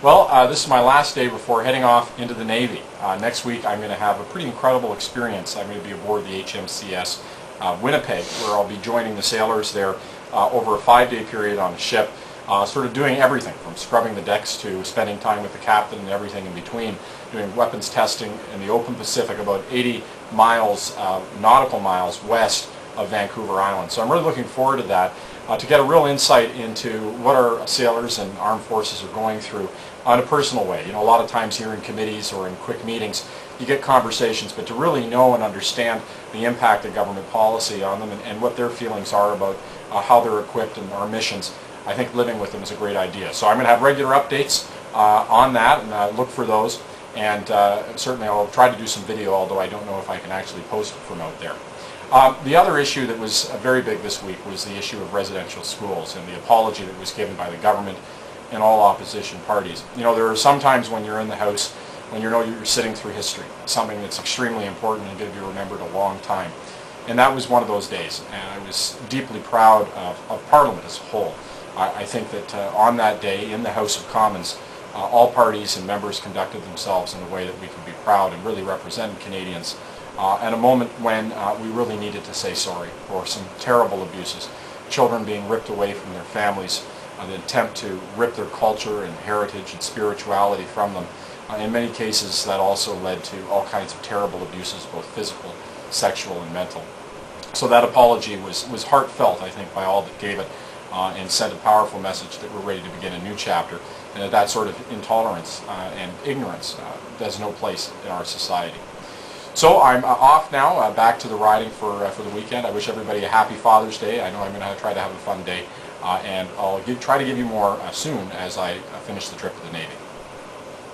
Well, this is my last day before heading off into the Navy. Next week I'm going to have a pretty incredible experience. I'm going to be aboard the HMCS Winnipeg, where I'll be joining the sailors there over a 5-day period on the ship, sort of doing everything from scrubbing the decks to spending time with the captain and everything in between, doing weapons testing in the open Pacific about 80 miles, nautical miles west of Vancouver Island. So I'm really looking forward to that, to get a real insight into what our sailors and armed forces are going through on a personal way. You know, a lot of times here in committees or in quick meetings you get conversations, but to really know and understand the impact of government policy on them and what their feelings are about how they're equipped and our missions, I think living with them is a great idea. So I'm going to have regular updates on that, and look for those, and certainly I'll try to do some video, although I don't know if I can actually post it from out there. The other issue that was very big this week was the issue of residential schools and the apology that was given by the government and all opposition parties. You know, there are some times when you're in the House when you know you're sitting through history, something that's extremely important and going to be remembered a long time. And that was one of those days, and I was deeply proud of Parliament as a whole. I think that on that day in the House of Commons, all parties and members conducted themselves in a way that we can be proud and really represented Canadians at a moment when we really needed to say sorry for some terrible abuses. Children being ripped away from their families, the attempt to rip their culture and heritage and spirituality from them. In many cases that also led to all kinds of terrible abuses, both physical, sexual and mental. So that apology was heartfelt, I think, by all that gave it, and sent a powerful message that we're ready to begin a new chapter, and that sort of intolerance and ignorance has no place in our society. So I'm off now, back to the riding for the weekend. I wish everybody a happy Father's Day. I know I'm going to try to have a fun day, and I'll try to give you more soon as I finish the trip to the Navy.